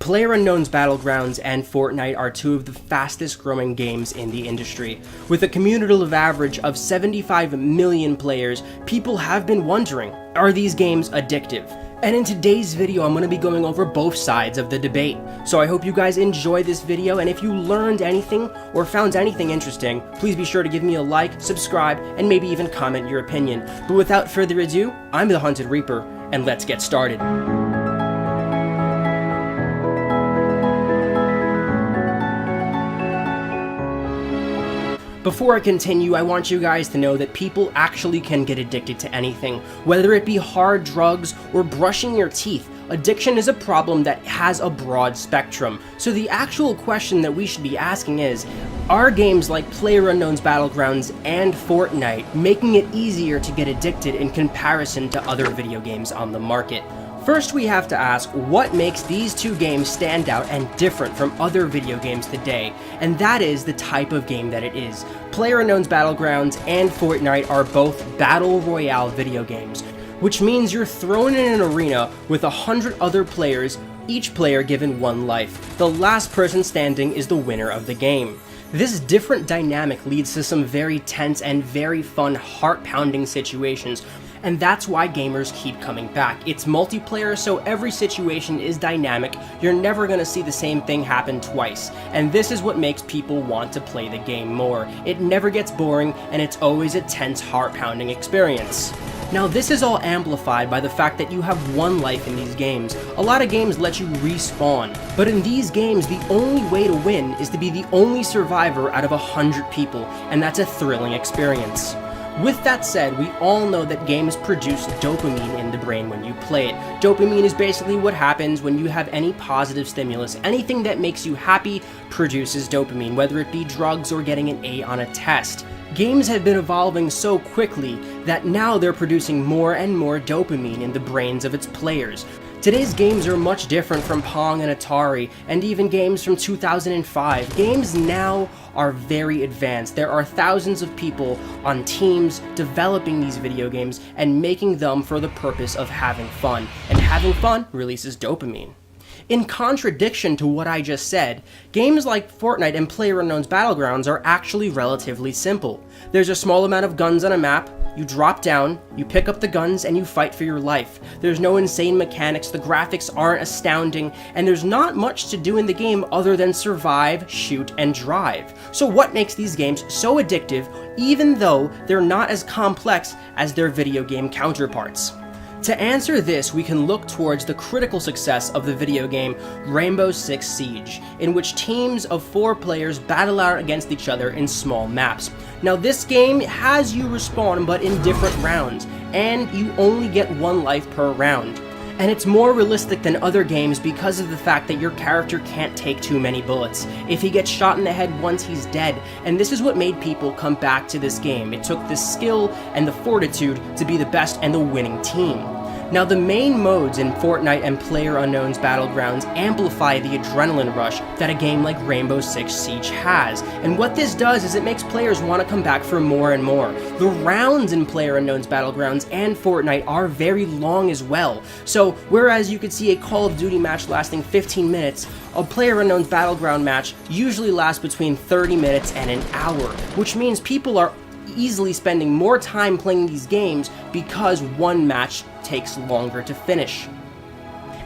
PlayerUnknown's Battlegrounds and Fortnite are two of the fastest growing games in the industry. With a cumulative average of 75 million players, people have been wondering, are these games addictive? And in today's video, I'm going to be going over both sides of the debate. So I hope you guys enjoy this video, and if you learned anything or found anything interesting, please be sure to give me a like, subscribe, and maybe even comment your opinion. But without further ado, I'm the Hunted Reaper, and let's get started. Before I continue, I want you guys to know that people actually can get addicted to anything, whether it be hard drugs or brushing your teeth. Addiction is a problem that has a broad spectrum. So the actual question that we should be asking is, are games like PlayerUnknown's Battlegrounds and Fortnite making it easier to get addicted in comparison to other video games on the market? First, we have to ask what makes these two games stand out and different from other video games today, and that is the type of game that it is. PlayerUnknown's Battlegrounds and Fortnite are both Battle Royale video games, which means you're thrown in an arena with 100 other players, each player given one life. The last person standing is the winner of the game. This different dynamic leads to some very tense and very fun, heart-pounding situations, and that's why gamers keep coming back. It's multiplayer, so every situation is dynamic. You're never gonna see the same thing happen twice, and this is what makes people want to play the game more. It never gets boring, and it's always a tense, heart-pounding experience. Now, this is all amplified by the fact that you have one life in these games. A lot of games let you respawn, but in these games, the only way to win is to be the only survivor out of 100 people, and that's a thrilling experience. With that said, we all know that games produce dopamine in the brain when you play it. Dopamine is basically what happens when you have any positive stimulus. Anything that makes you happy produces dopamine, whether it be drugs or getting an A on a test. Games have been evolving so quickly that now they're producing more and more dopamine in the brains of its players. Today's games are much different from Pong and Atari, and even games from 2005. Games now are very advanced. There are thousands of people on teams developing these video games and making them for the purpose of having fun. And having fun releases dopamine. In contradiction to what I just said, games like Fortnite and PlayerUnknown's Battlegrounds are actually relatively simple. There's a small amount of guns on a map, you drop down, you pick up the guns, and you fight for your life. There's no insane mechanics, the graphics aren't astounding, and there's not much to do in the game other than survive, shoot, and drive. So what makes these games so addictive, even though they're not as complex as their video game counterparts? To answer this, we can look towards the critical success of the video game Rainbow Six Siege, in which teams of 4 players battle out against each other in small maps. Now, this game has you respawn, but in different rounds, and you only get one life per round. And it's more realistic than other games because of the fact that your character can't take too many bullets. If he gets shot in the head once, he's dead, and this is what made people come back to this game. It took the skill and the fortitude to be the best and the winning team. Now, the main modes in Fortnite and PlayerUnknown's Battlegrounds amplify the adrenaline rush that a game like Rainbow Six Siege has, and what this does is it makes players want to come back for more and more. The rounds in PlayerUnknown's Battlegrounds and Fortnite are very long as well, so whereas you could see a Call of Duty match lasting 15 minutes, a PlayerUnknown's Battleground match usually lasts between 30 minutes and an hour, which means people are easily spending more time playing these games because one match takes longer to finish.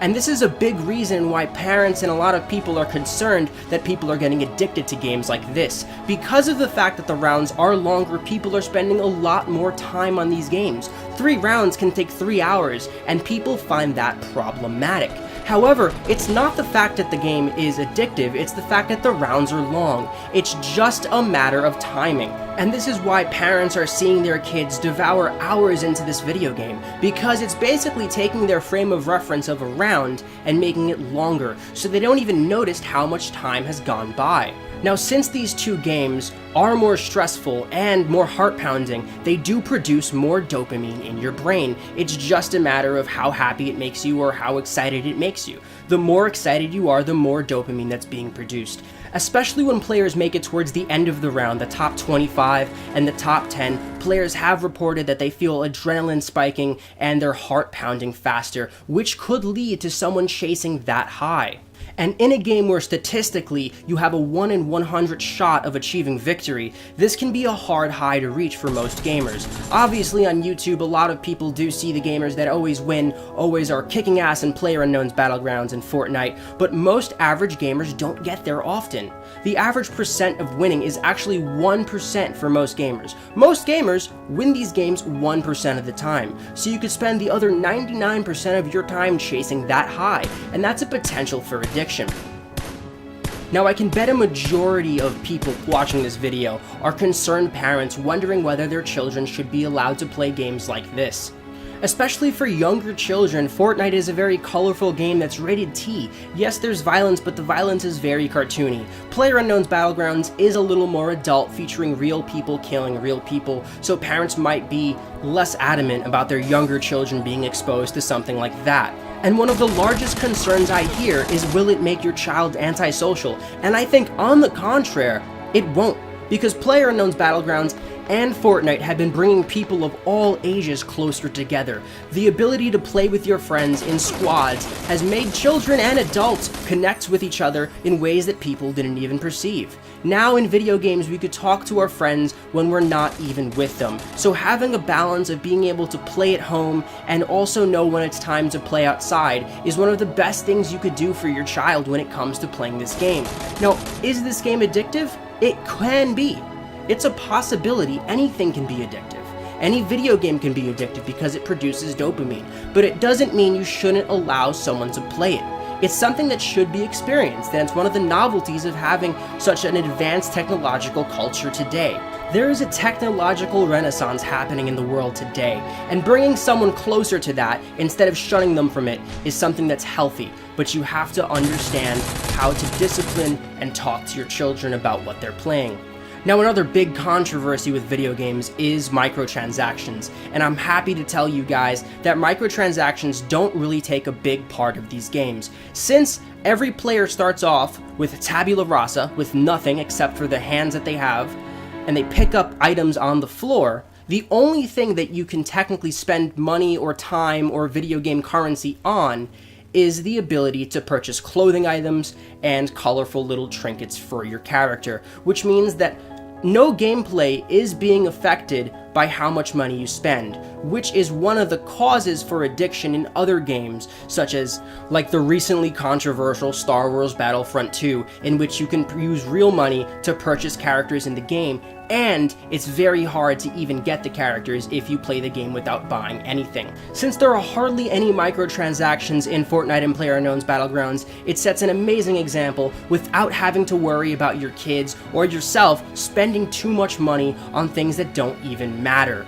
And this is a big reason why parents and a lot of people are concerned that people are getting addicted to games like this. Because of the fact that the rounds are longer, people are spending a lot more time on these games. 3 rounds can take 3 hours, and people find that problematic. However, it's not the fact that the game is addictive, it's the fact that the rounds are long. It's just a matter of timing. And this is why parents are seeing their kids devour hours into this video game, because it's basically taking their frame of reference of a round and making it longer, so they don't even notice how much time has gone by. Now, since these two games are more stressful and more heart-pounding, they do produce more dopamine in your brain. It's just a matter of how happy it makes you or how excited it makes you. The more excited you are, the more dopamine that's being produced. Especially when players make it towards the end of the round, the top 25 and the top 10, players have reported that they feel adrenaline spiking and their heart pounding faster, which could lead to someone chasing that high. And in a game where statistically you have a 1 in 100 shot of achieving victory, this can be a hard high to reach for most gamers. Obviously on YouTube, a lot of people do see the gamers that always win, always are kicking ass in PlayerUnknown's Battlegrounds and Fortnite, but most average gamers don't get there often. The average percent of winning is actually 1% for most gamers. Most gamers win these games 1% of the time, so you could spend the other 99% of your time chasing that high, and that's a potential for addiction. Now, I can bet a majority of people watching this video are concerned parents wondering whether their children should be allowed to play games like this. Especially for younger children, Fortnite is a very colorful game that's rated T. Yes, there's violence, but the violence is very cartoony. PlayerUnknown's Battlegrounds is a little more adult, featuring real people killing real people, so parents might be less adamant about their younger children being exposed to something like that. And one of the largest concerns I hear is, will it make your child antisocial? And I think, on the contrary, it won't. Because PlayerUnknown's Battlegrounds and Fortnite have been bringing people of all ages closer together. The ability to play with your friends in squads has made children and adults connect with each other in ways that people didn't even perceive. Now in video games, we could talk to our friends when we're not even with them. So having a balance of being able to play at home and also know when it's time to play outside is one of the best things you could do for your child when it comes to playing this game. Now, is this game addictive? It can be. It's a possibility. Anything can be addictive. Any video game can be addictive because it produces dopamine, but it doesn't mean you shouldn't allow someone to play it. It's something that should be experienced, and it's one of the novelties of having such an advanced technological culture today. There is a technological renaissance happening in the world today, and bringing someone closer to that instead of shunning them from it is something that's healthy, but you have to understand how to discipline and talk to your children about what they're playing. Now, another big controversy with video games is microtransactions, and I'm happy to tell you guys that microtransactions don't really take a big part of these games, since every player starts off with tabula rasa, with nothing except for the hands that they have, and they pick up items on the floor. The only thing that you can technically spend money or time or video game currency on is the ability to purchase clothing items and colorful little trinkets for your character, which means that no gameplay is being affected by how much money you spend, which is one of the causes for addiction in other games, such as like the recently controversial Star Wars Battlefront 2, in which you can use real money to purchase characters in the game, and it's very hard to even get the characters if you play the game without buying anything. Since there are hardly any microtransactions in Fortnite and PlayerUnknown's Battlegrounds, it sets an amazing example without having to worry about your kids or yourself spending too much money on things that don't even matter.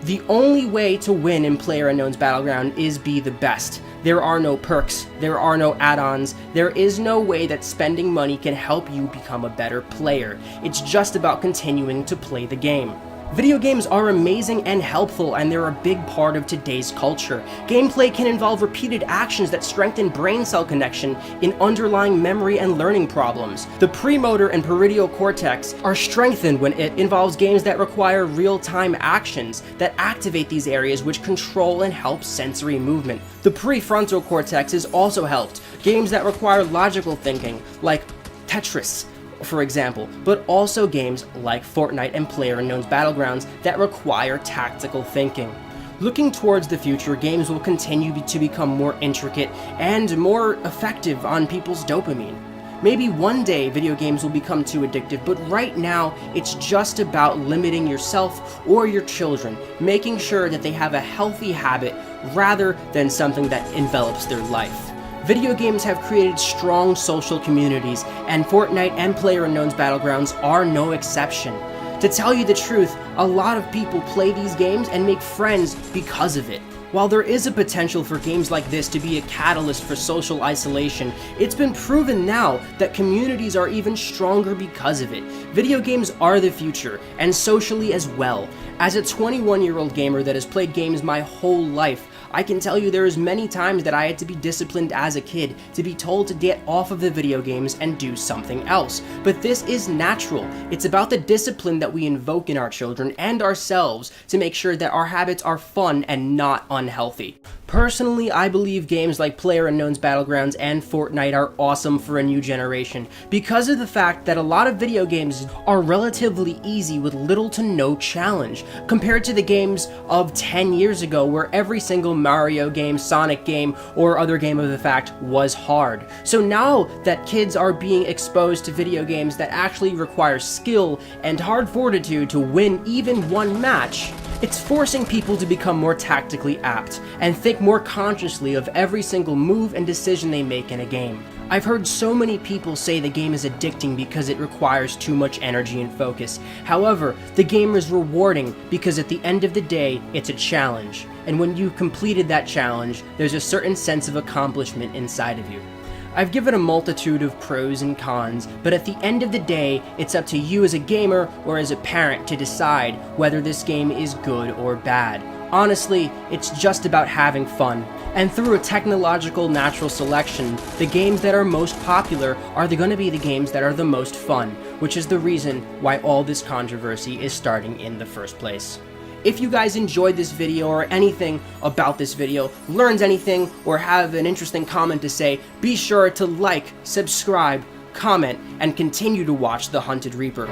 The only way to win in PlayerUnknown's Battleground is be the best. There are no perks, there are no add-ons, there is no way that spending money can help you become a better player. It's just about continuing to play the game. Video games are amazing and helpful, and they're a big part of today's culture. Gameplay can involve repeated actions that strengthen brain cell connection in underlying memory and learning problems. The premotor and parietal cortex are strengthened when it involves games that require real-time actions that activate these areas, which control and help sensory movement. The prefrontal cortex is also helped. Games that require logical thinking, like Tetris, for example, but also games like Fortnite and PlayerUnknown's Battlegrounds that require tactical thinking. Looking towards the future, games will continue to become more intricate and more effective on people's dopamine. Maybe one day video games will become too addictive, but right now it's just about limiting yourself or your children, making sure that they have a healthy habit rather than something that envelops their life. Video games have created strong social communities, and Fortnite and PlayerUnknown's Battlegrounds are no exception. To tell you the truth, a lot of people play these games and make friends because of it. While there is a potential for games like this to be a catalyst for social isolation, it's been proven now that communities are even stronger because of it. Video games are the future, and socially as well. As a 21-year-old gamer that has played games my whole life, I can tell you there is many times that I had to be disciplined as a kid, to be told to get off of the video games and do something else. But this is natural. It's about the discipline that we invoke in our children and ourselves to make sure that our habits are fun and not unhealthy. Personally, I believe games like PlayerUnknown's Battlegrounds and Fortnite are awesome for a new generation because of the fact that a lot of video games are relatively easy with little to no challenge compared to the games of 10 years ago where every single Mario game, Sonic game, or other game of the fact was hard. So now that kids are being exposed to video games that actually require skill and hard fortitude to win even one match, it's forcing people to become more tactically apt and think more consciously of every single move and decision they make in a game. I've heard so many people say the game is addicting because it requires too much energy and focus. However, the game is rewarding because at the end of the day, it's a challenge. And when you've completed that challenge, there's a certain sense of accomplishment inside of you. I've given a multitude of pros and cons, but at the end of the day, it's up to you as a gamer or as a parent to decide whether this game is good or bad. Honestly, it's just about having fun. And through a technological natural selection, the games that are most popular are going to be the games that are the most fun, which is the reason why all this controversy is starting in the first place. If you guys enjoyed this video or anything about this video, learned anything, or have an interesting comment to say, be sure to like, subscribe, comment, and continue to watch The Hunted Reaper.